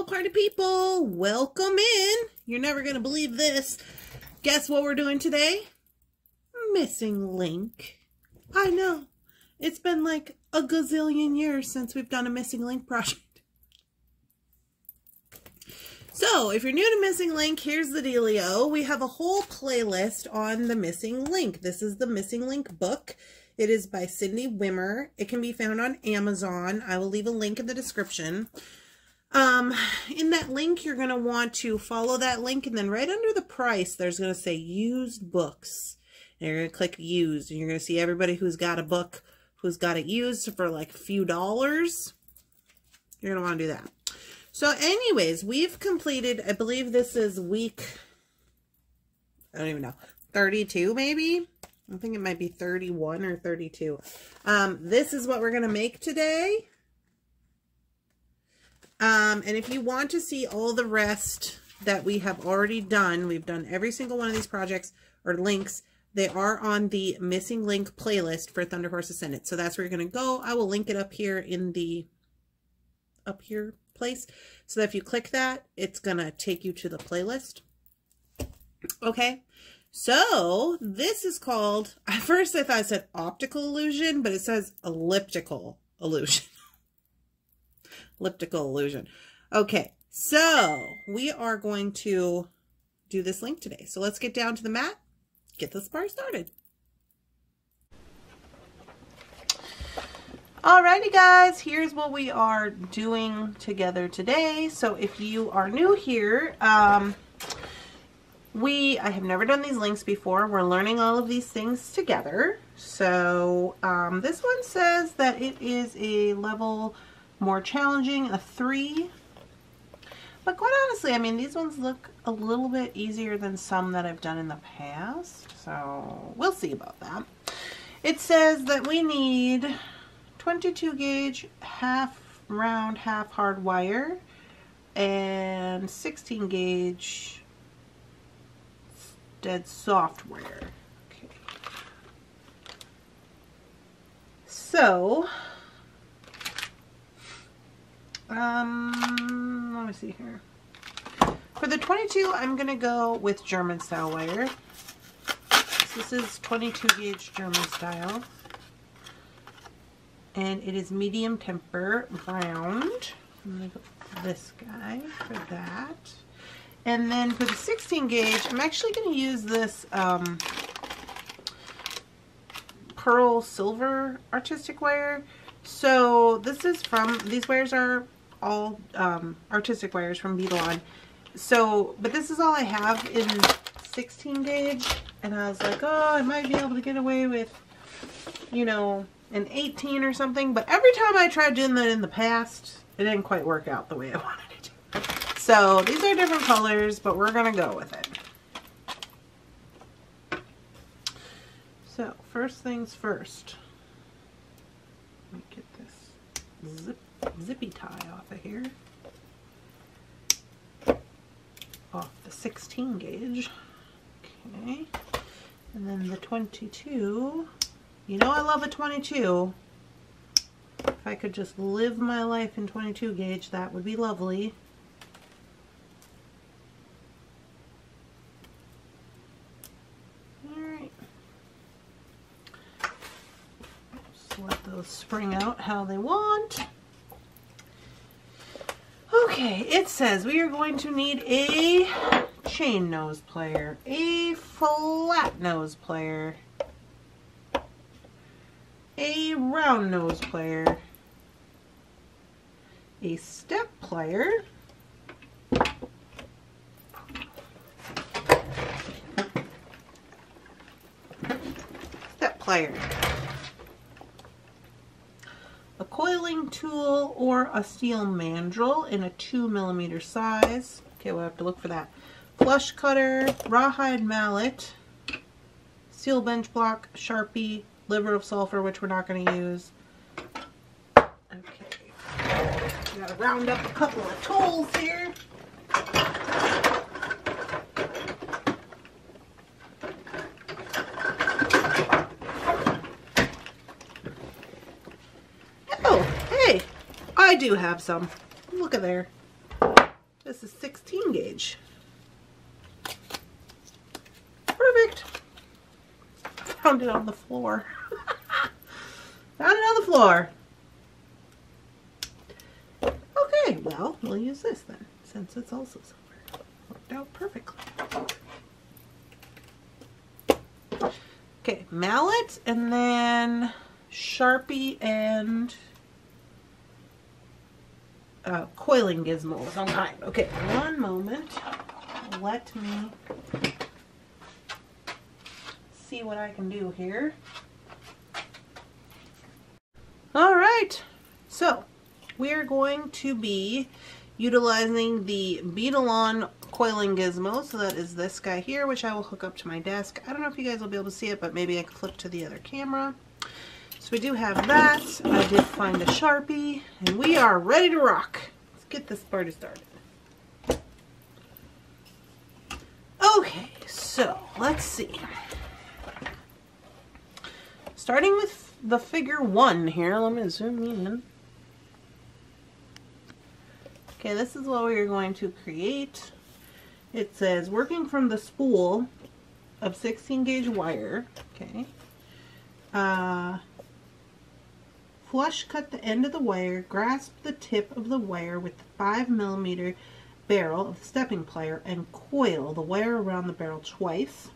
party people, welcome in. You're never gonna believe this. Guess what we're doing today? Missing link. I know, it's been like a gazillion years since we've done a missing link project. So if you're new to missing link, here's the dealio. We have a whole playlist on the missing link. This is the missing link book. It is by Cindy Wimmer. It can be found on Amazon. I will leave a link in the description. In that link, you're going to want to follow that link, and then right under the price, there's going to say used books. And you're going to click used, and you're going to see everybody who's got a book, who's got it used for like a few dollars. You're going to want to do that. So anyways, we've completed, I believe this is week, I don't even know, 32 maybe? I think it might be 31 or 32. This is what we're going to make today. And if you want to see all the rest that we have already done, we've done every single one of these projects or links. They are on the missing link playlist for Thunderhorse Descendant. So that's where you're going to go. I will link it up here in the up here place. So that if you click that, it's going to take you to the playlist. Okay. So this is called, at first I thought it said optical illusion, but it says elliptical illusion. Elliptical illusion. Okay, so we are going to do this link today. So let's get down to the mat, get this part started. Alrighty guys, here's what we are doing together today. So if you are new here, I have never done these links before. We're learning all of these things together. So this one says that it is a level more challenging, a 3. But quite honestly, I mean, these ones look a little bit easier than some that I've done in the past. So we'll see about that. It says that we need 22 gauge half round, half hard wire and 16 gauge dead soft wire. Okay. So, let me see here. For the 22, I'm going to go with German style wire. So this is 22 gauge German style. And it is medium temper round. I'm going to go with this guy for that. And then for the 16 gauge, I'm actually going to use this pearl silver artistic wire. So this is from, these wires are all artistic wires from Beautiful. So, but this is all I have in 16 gauge. And I was like, oh, I might be able to get away with, you know, an 18 or something. But every time I tried doing that in the past, it didn't quite work out the way I wanted it to. So these are different colors, but we're going to go with it. So first things first. Let me get this zippy tie off of here. Off the 16 gauge. Okay. And then the 22. You know I love a 22. If I could just live my life in 22 gauge, that would be lovely. Alright. Just let those spring out how they want. Okay, it says we are going to need a chain nose player, a flat nose player, a round nose player, a step player, a coiling tool or a steel mandrel in a 2mm size. Okay, we'll have to look for that. Flush cutter, rawhide mallet, steel bench block, Sharpie, liver of sulfur, which we're not going to use. Okay, gotta round up a couple of tools here. Oh, hey, I do have some. Look at there. This is 16 gauge. Perfect. Found it on the floor. Found it on the floor. Okay, well, we'll use this then, since it's also silver. Worked out perfectly. Okay, mallet, and then Sharpie and coiling gizmo of some kind. Okay, one moment. Let me see what I can do here. All right, so we are going to be utilizing the Beadle-On coiling gizmo. So that is this guy here, which I will hook up to my desk. I don't know if you guys will be able to see it, but maybe I can flip to the other camera. So we do have that. I did find a Sharpie, and we are ready to rock. Let's get this party started. Okay, so let's see. Starting with the figure 1 here, let me zoom in. Okay, this is what we are going to create. It says, working from the spool of 16 gauge wire, okay. Flush cut the end of the wire, grasp the tip of the wire with the 5mm barrel of the stepping plier and coil the wire around the barrel twice.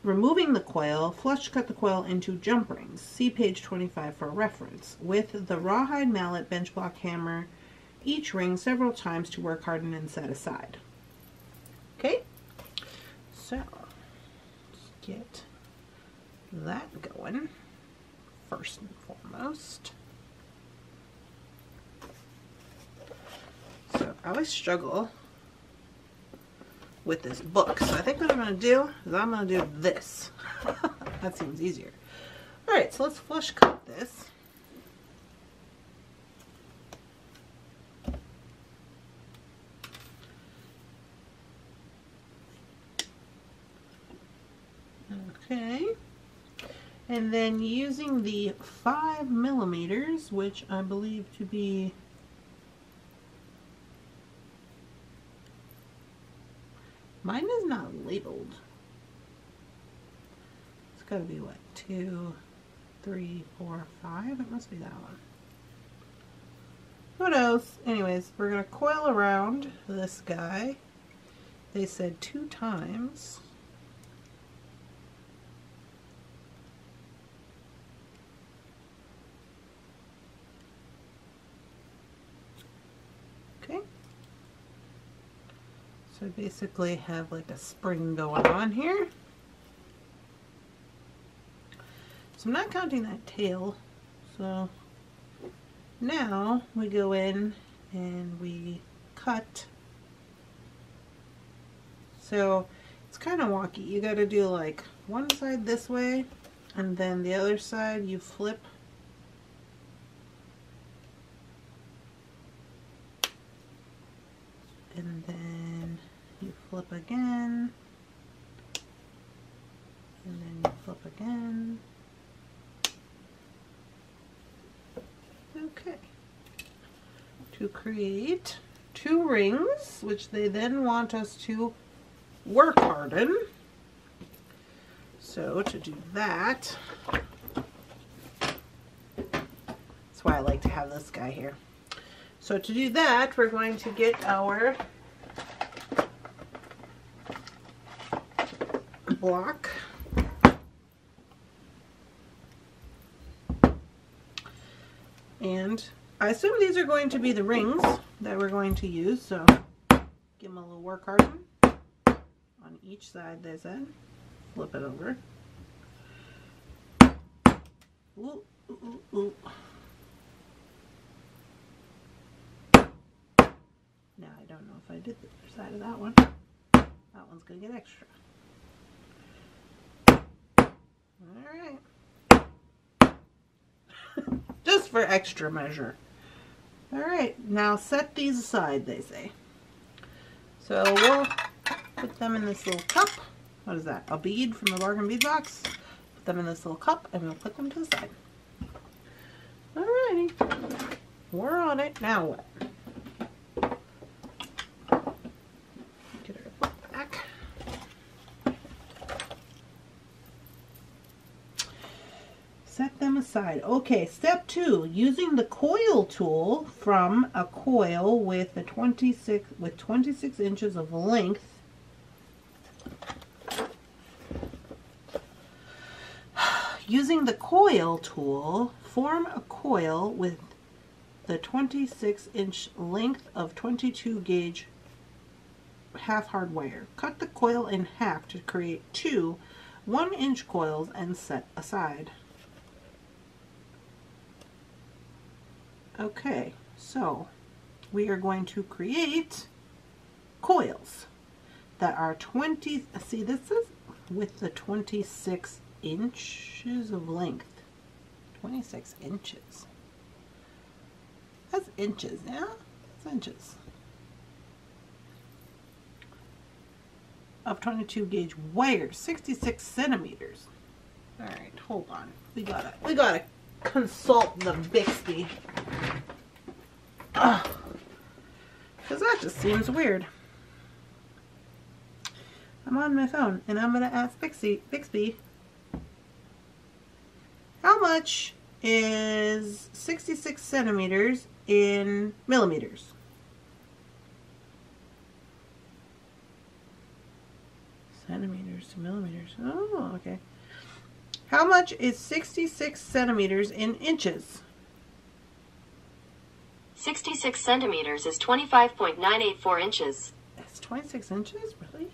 Removing the coil, flush cut the coil into jump rings. See page 25 for reference. With the rawhide mallet bench block hammer each ring several times to work harden and set aside. Okay, so let's get that going first and foremost. So I always struggle with this book, so I think what I'm going to do is I'm going to do this. That seems easier. Alright, so let's flush cut this. Okay, and then using the 5mm, which I believe to be mine is not labeled. It's got to be what, 2, 3, 4, 5? It must be that one. Who knows? Anyways, we're going to coil around this guy. They said 2 times. Okay. So I basically have like a spring going on here. So I'm not counting that tail. So now we go in and we cut. So it's kind of wonky. You got to do like one side this way and then the other side you flip. And then you flip again, and then you flip again. Okay. To create 2 rings, which they then want us to work harden. So to do that, that's why I like to have this guy here. So to do that, we're going to get our block. And I assume these are going to be the rings that we're going to use, so give them a little work harden on each side, they said. Flip it over. Ooh, ooh, ooh. Now I don't know if I did the other side of that one. That one's going to get extra. Alright. Just for extra measure. Alright, now set these aside, they say. So we'll put them in this little cup. What is that? A bead from the bargain bead box. Put them in this little cup and we'll put them to the side. Alrighty. We're on it. Now what? side. Okay, step 2, using the coil tool from a coil with 26 inches of length. Using the coil tool, form a coil with the 26-inch length of 22 gauge half hard wire. Cut the coil in half to create 2 1-inch coils and set aside. Okay, so we are going to create coils that are 20, see this is with the 26 inches of length. 26 inches. That's inches, yeah? That's inches. Of 22 gauge wire, 66 centimeters. All right, hold on. We gotta consult the Bixby. Because that just seems weird. I'm on my phone and I'm gonna ask Bixby, how much is 66 centimeters in millimeters? Centimeters to millimeters. Oh, okay. How much is 66 centimeters in inches? 66 centimeters is 25.984 inches. That's 26 inches? Really?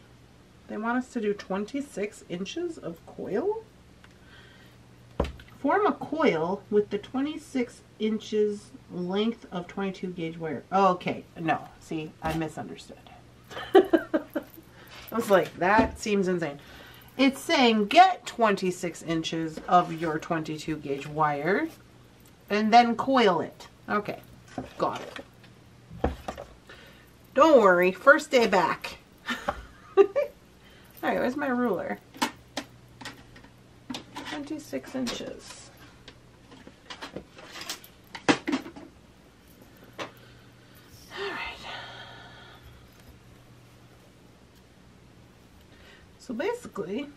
They want us to do 26 inches of coil? Form a coil with the 26 inches length of 22 gauge wire. Oh, okay. No. See, I misunderstood. I was like, that seems insane. It's saying get 26 inches of your 22 gauge wire and then coil it. Okay, got it. Don't worry, first day back. All right, where's my ruler? 26 inches. So basically,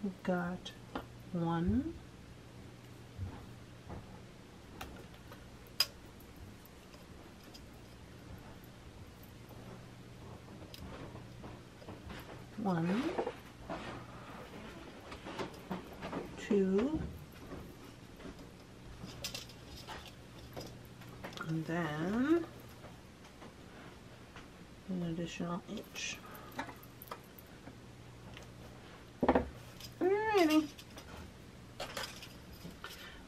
we've got 1, 2, and then an additional inch. Alrighty.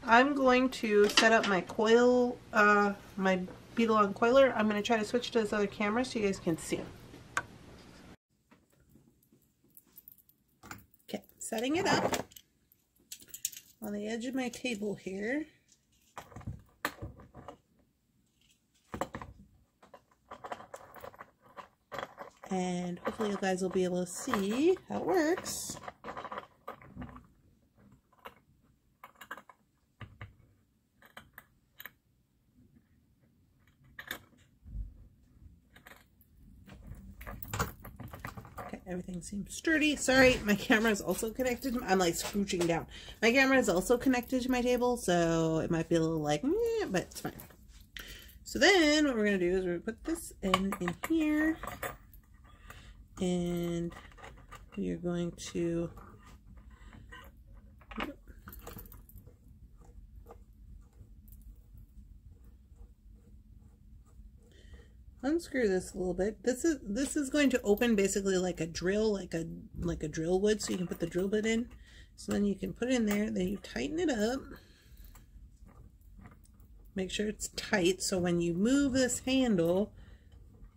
I'm going to set up my coil, my bead-along coiler. I'm going to try to switch to this other camera so you guys can see. Okay, setting it up on the edge of my table here. And hopefully you guys will be able to see how it works. Everything seems sturdy. Sorry, my camera is also connected. I'm like scooching down. My camera is also connected to my table, so it might be a little like, meh, but it's fine. So then what we're going to do is we're going to put this in here. And we are going to unscrew this a little bit. This is going to open basically like a drill, like a drill would, so you can put the drill bit in. So then you can put it in there, then you tighten it up. Make sure it's tight so when you move this handle,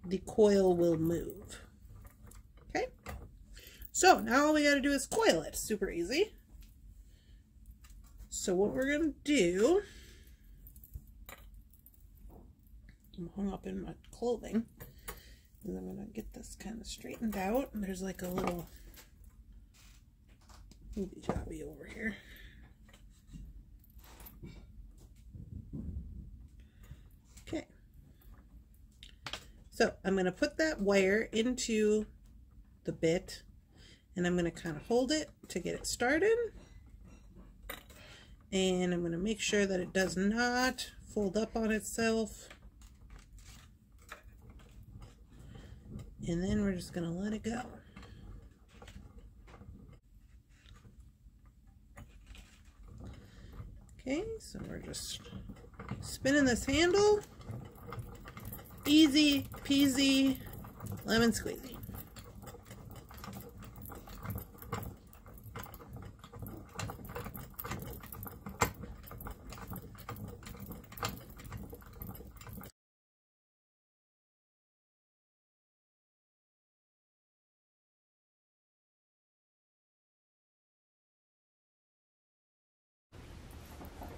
the coil will move. Okay? So now all we gotta do is coil it. Super easy. So what we're gonna do, I'm hung up in my clothing, and I'm gonna get this kind of straightened out. And there's like a little jobby over here. Okay. So I'm gonna put that wire into the bit, and I'm gonna kind of hold it to get it started. And I'm going to make sure that it does not fold up on itself. And then we're just going to let it go. Okay, so we're just spinning this handle. Easy peasy, lemon squeezy.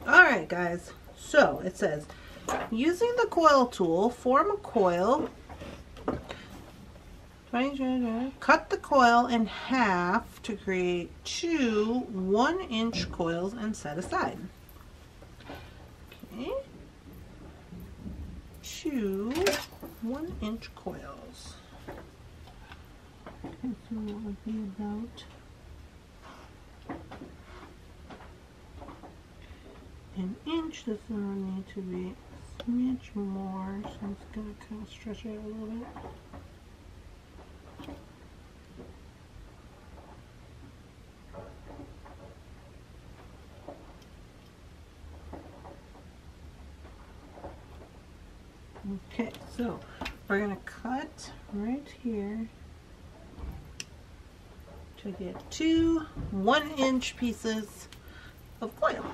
Alright guys, so it says, using the coil tool, form a coil, cut the coil in half to create two 1-inch coils and set aside. Okay, two 1-inch coils. Okay, so that would be about an inch. This one will need to be a smidge more, so I'm just going to kind of stretch it out a little bit. Okay, so we're going to cut right here to get two 1-inch pieces of coil.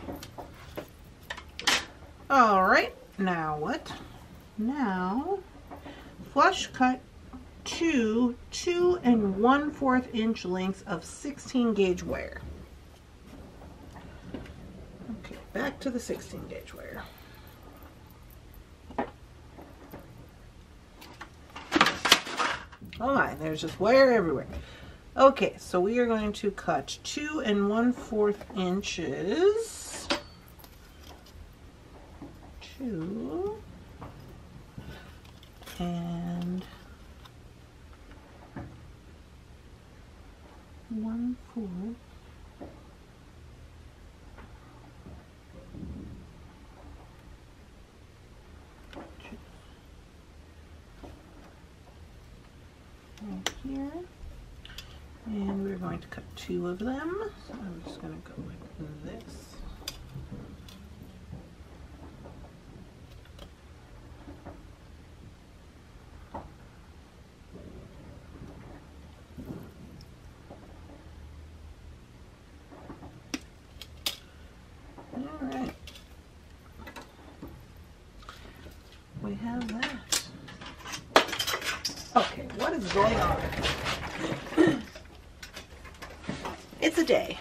Alright, now what? Now, flush cut two 2 1/4 inch lengths of 16 gauge wire. Okay, back to the 16 gauge wire. Oh my, there's just wire everywhere. Okay, so we are going to cut 2 1/4 inches. 2 and 1/4. Right here, and we're going to cut 2 of them, so I'm just going to go like this. Alright, we have that. Okay, what is going on? It's a day.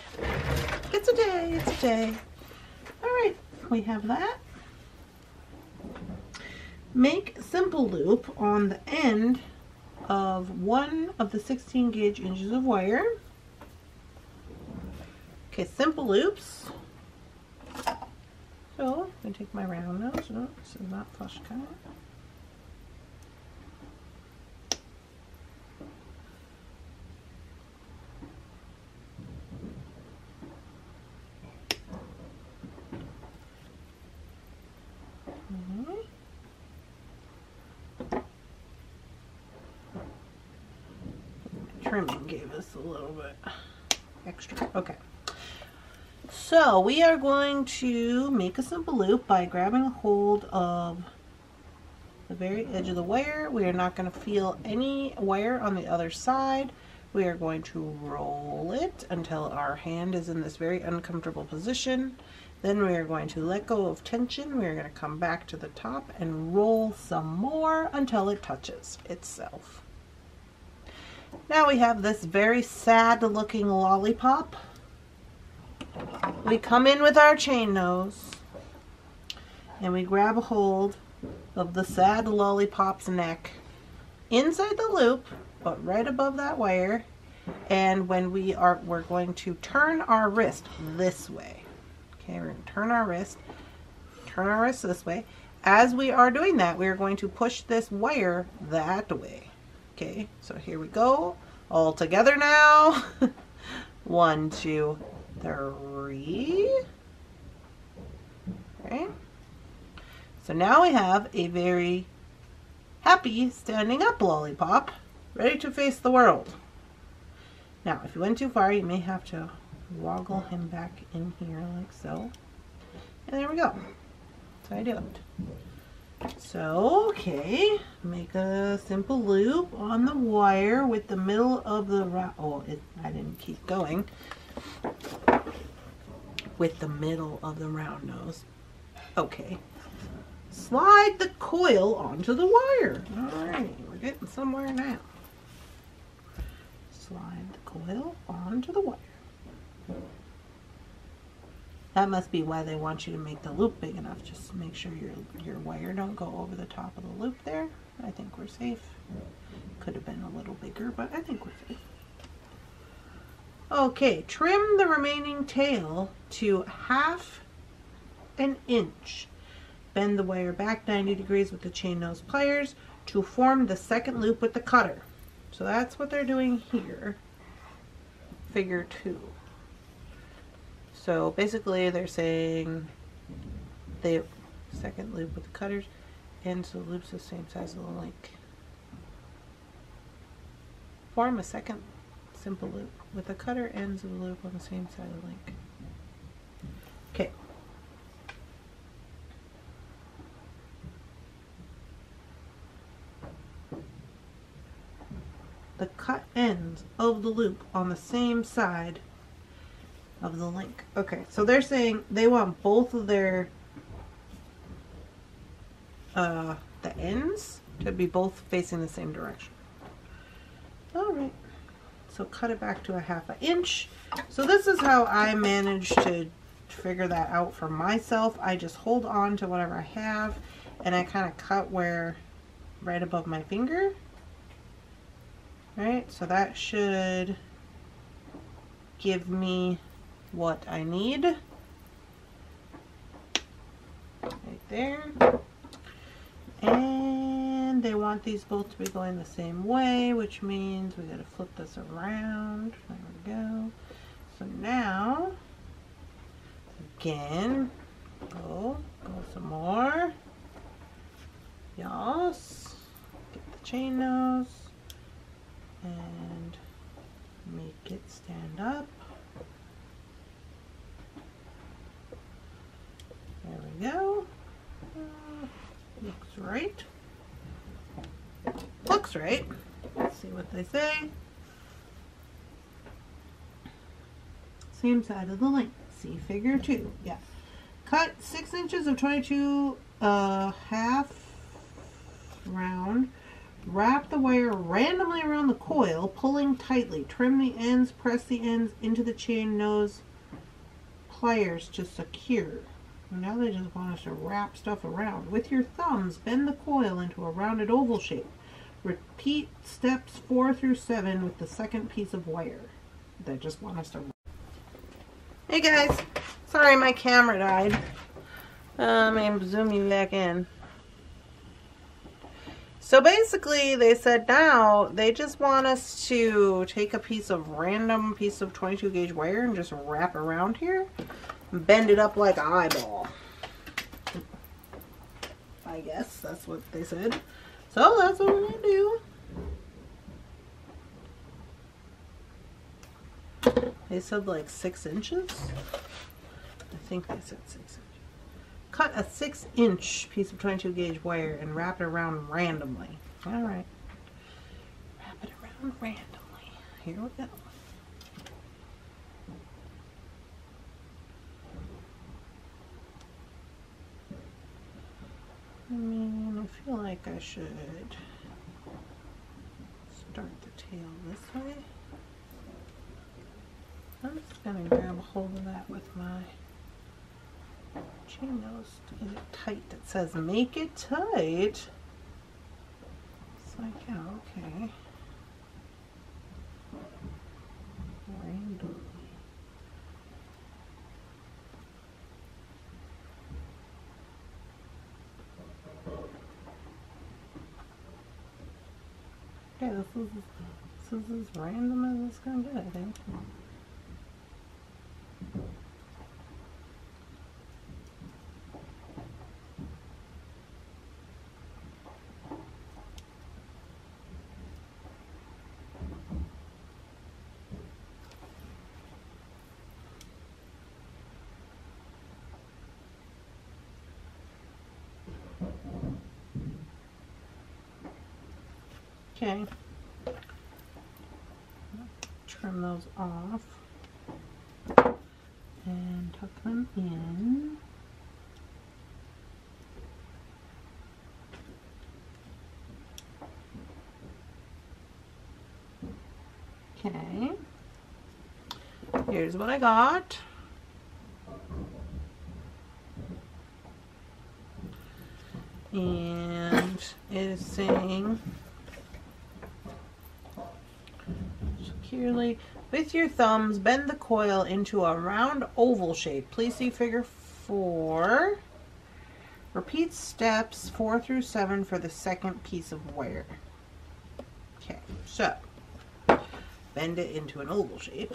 It's a day. It's a day. Alright, we have that. Make a simple loop on the end of one of the 16 gauge inches of wire. Okay, simple loops. So, I'm going to take my round nose. No, this is not flush cut. Trimming gave us a little bit extra. Okay. So we are going to make a simple loop by grabbing a hold of the very edge of the wire. We are not going to feel any wire on the other side. We are going to roll it until our hand is in this very uncomfortable position. Then we are going to let go of tension. We are going to come back to the top and roll some more until it touches itself. Now we have this very sad looking lollipop. We come in with our chain nose and we grab a hold of the sad lollipop's neck inside the loop, but right above that wire. And when we're going to turn our wrist this way. Okay, we're going to turn our wrist this way. As we are doing that, we are going to push this wire that way. Okay, so here we go. All together now. 1, 2, 3. Alright. So now we have a very happy standing up lollipop, ready to face the world. Now, if you went too far, you may have to woggle him back in here like so. And there we go. That's how I do it. So, okay, make a simple loop on the wire with the middle of the round. Oh, I didn't keep going. With the middle of the round nose. Okay. Slide the coil onto the wire. Alright, we're getting somewhere now. Slide the coil onto the wire. That must be why they want you to make the loop big enough. Just to make sure your wire don't go over the top of the loop there. I think we're safe. Could have been a little bigger, but I think we're safe. Okay, trim the remaining tail to 1/2 inch. Bend the wire back 90 degrees with the chain nose pliers to form the second loop with the cutter. So that's what they're doing here. Figure 2. So basically they're saying the second loop with the cutters ends the loops the same size of the link. Form a second simple loop with the cutter ends of the loop on the same side of the link. Okay. The cut ends of the loop on the same side of the link. Okay, so they're saying they want both of their the ends to be both facing the same direction. Alright, so cut it back to 1/2 inch. So this is how I managed to figure that out for myself. I just hold on to whatever I have and I kind of cut where right above my finger. Right, so that should give me what I need right there. And they want these both to be going the same way, which means we got to flip this around. There we go. So now again, go some more. Yes, get the chain nose and make it stand up. There we go. Looks right. Looks right. Let's see what they say. Same side of the link. See figure 2. Yeah. Cut 6 inches of 22 half round. Wrap the wire randomly around the coil, pulling tightly. Trim the ends, press the ends into the chain nose pliers to secure. Now they just want us to wrap stuff around. With your thumbs, bend the coil into a rounded oval shape. Repeat steps 4 through 7 with the second piece of wire. They just want us to... Hey guys, sorry my camera died. I'm going to zoom you back in. So basically they said now they just want us to take a random piece of 22 gauge wire and just wrap around here and bend it up like an eyeball. I guess that's what they said. So that's what we're going to do. They said like 6 inches. I think they said 6 inches. Cut a 6-inch piece of 22 gauge wire and wrap it around randomly. Alright. Wrap it around randomly. Here we go. I feel like I should start the tail this way. I'm just going to grab a hold of that with my chain nose to get it tight. It says make it tight. It's like, yeah, okay. Randomly. Okay, this is as random as it's going to get, I think. Okay. Trim those off and tuck them in. Okay. Here's what I got. And it is saying, securely, with your thumbs, bend the coil into a round oval shape. Please see figure 4. Repeat steps 4 through 7 for the second piece of wire. Okay, so bend it into an oval shape.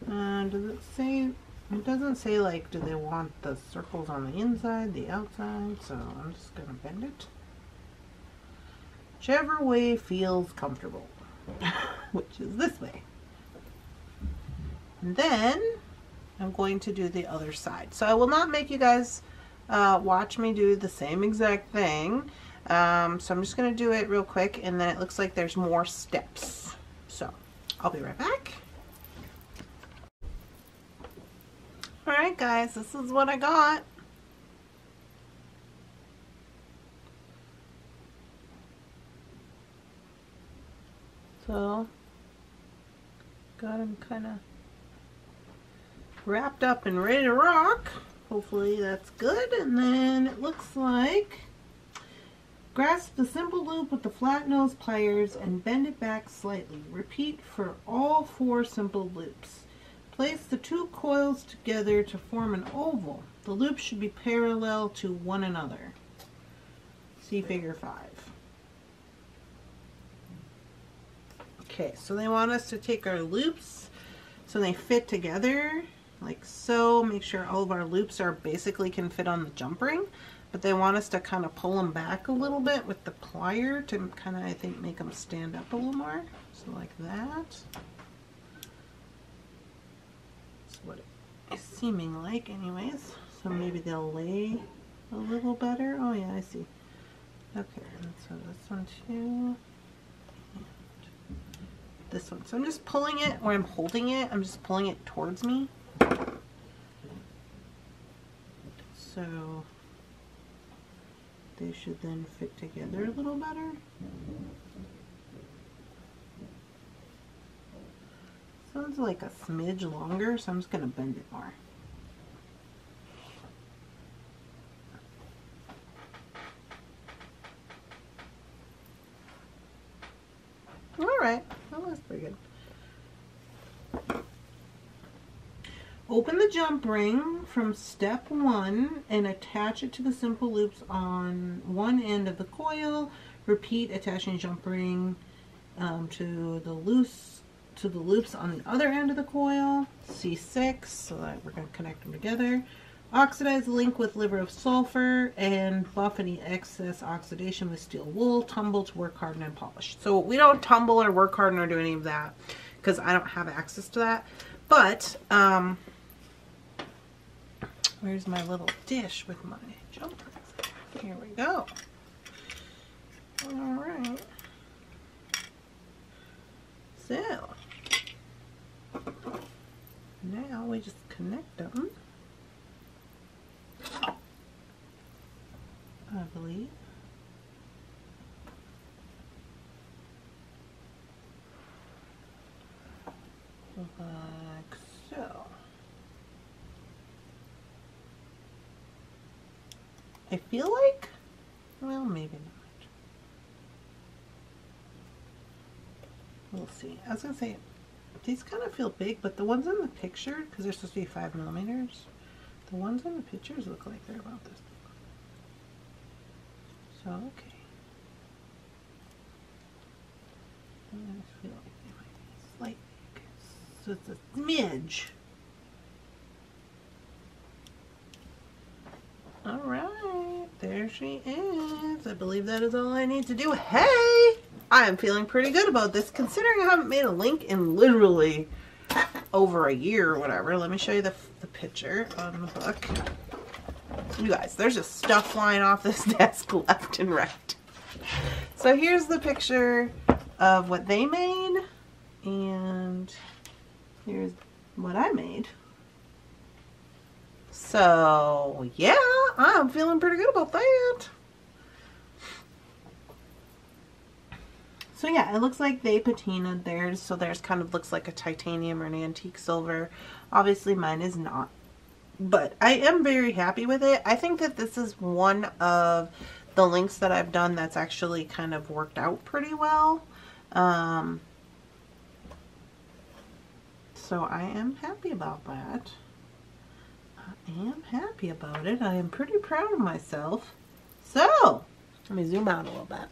Does it say? It doesn't say, like, do they want the circles on the inside, the outside, so I'm just going to bend it. Whichever way feels comfortable, which is this way. And then I'm going to do the other side. So I will not make you guys watch me do the same exact thing. So I'm just going to do it real quick, and then it looks like there's more steps. So I'll be right back. Alright guys, this is what I got. So, got them kind of wrapped up and ready to rock. Hopefully that's good. And then it looks like, grasp the simple loop with the flat nose pliers and bend it back slightly. Repeat for all 4 simple loops. Place the 2 coils together to form an oval. The loops should be parallel to one another. See figure 5. Okay, so they want us to take our loops so they fit together like so. Make sure all of our loops are basically can fit on the jump ring, but they want us to kind of pull them back a little bit with the plier to kind of, I think, make them stand up a little more. So like that. What it's seeming like anyways, so maybe they'll lay a little better. Oh yeah, I see. Okay, and so this one too, and this one. So I'm just pulling it, or I'm holding it, I'm just pulling it towards me, so they should then fit together a little better. Sounds like a smidge longer, so I'm just going to bend it more. Alright, that looks pretty good. Open the jump ring from step 1 and attach it to the simple loops on one end of the coil. Repeat attaching jump ring to the loops on the other end of the coil. C6, so that we're going to connect them together. Oxidize the link with liver of sulfur and buff any excess oxidation with steel wool. Tumble to work harden and polish. So we don't tumble or work harden or do any of that because I don't have access to that. But where's my little dish with my jump rings? Here we go. All right. So now we just connect them, I believe. Like so. I feel like, well, maybe not. We'll see. I was going to say, these kind of feel big, but the ones in the picture, because they're supposed to be 5mm, the ones in the pictures look like they're about this big. So, okay. I just feel like they might be slightly big. So it's a smidge. Alright, there she is. I believe that is all I need to do. Hey! I am feeling pretty good about this, considering I haven't made a link in literally over a year or whatever. Let me show you the picture on the book. You guys, there's just stuff flying off this desk left and right. So here's the picture of what they made, and here's what I made. So yeah, I'm feeling pretty good about that. So yeah, it looks like they patinaed theirs, so theirs kind of looks like a titanium or an antique silver. Obviously mine is not, but I am very happy with it. I think that this is one of the links that I've done that's actually kind of worked out pretty well. So I am happy about that. I am happy about it. I am pretty proud of myself. So, let me zoom out a little bit.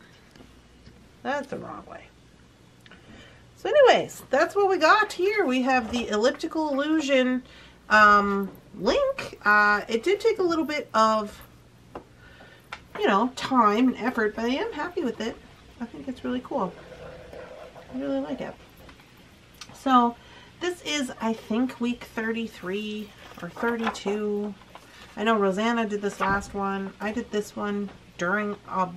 That's the wrong way. So anyways, that's what we got here. We have the Elliptical Illusion link. It did take a little bit of, you know, time and effort, but I am happy with it. I think it's really cool. I really like it. So this is, I think, week 33 or 32. I know Rosanna did this last one. I did this one during a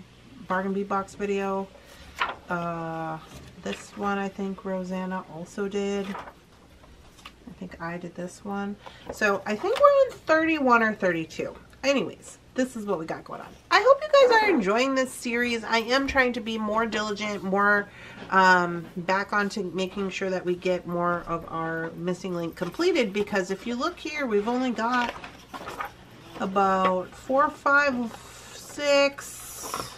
Bargain Bee Box video. This one I think Rosanna also did. I think I did this one. So I think we're on 31 or 32. Anyways, this is what we got going on. I hope you guys are enjoying this series. I am trying to be more diligent, more back onto making sure that we get more of our missing link completed, because if you look here, we've only got about 4, 5, 6,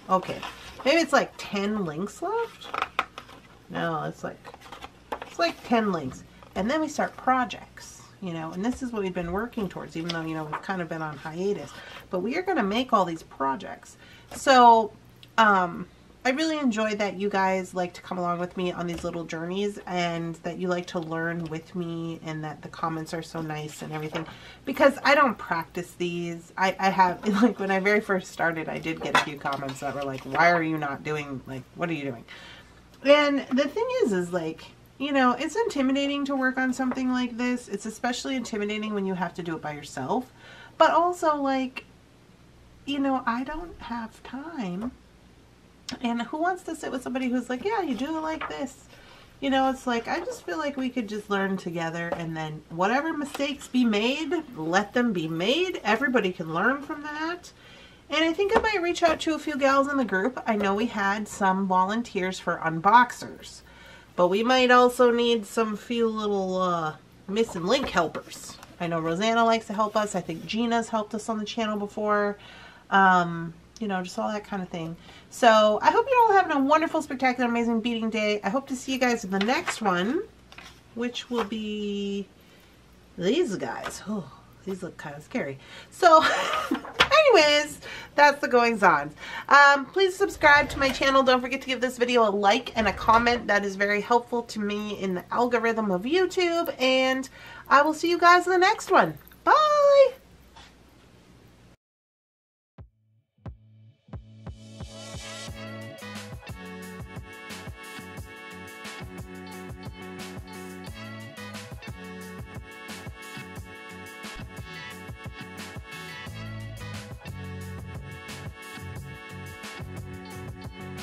okay, maybe it's like 10 links left. No, it's like 10 links, and then we start projects, you know, and this is what we've been working towards, even though, you know, we've kind of been on hiatus, but we are going to make all these projects. So I really enjoy that you guys like to come along with me on these little journeys, and that you like to learn with me, and that the comments are so nice and everything, because I don't practice these. I have, like, when I very first started, I did get a few comments that were like, why are you not doing, like, what are you doing? And the thing is like, you know, it's intimidating to work on something like this. It's especially intimidating when you have to do it by yourself, but also, like, you know, I don't have time. And who wants to sit with somebody who's like, yeah, you do it like this? You know, it's like, I just feel like we could just learn together, and then whatever mistakes be made, let them be made. Everybody can learn from that. And I think I might reach out to a few gals in the group. I know we had some volunteers for unboxers, but we might also need some few little missing link helpers. I know Rosanna likes to help us. I think Gina's helped us on the channel before. You know, just all that kind of thing. So I hope you're all having a wonderful, spectacular, amazing beading day. I hope to see you guys in the next one, which will be these guys. Oh, these look kind of scary. So anyways, that's the goings on. Please subscribe to my channel. Don't forget to give this video a like and a comment. That is very helpful to me in the algorithm of YouTube. And I will see you guys in the next one. Bye!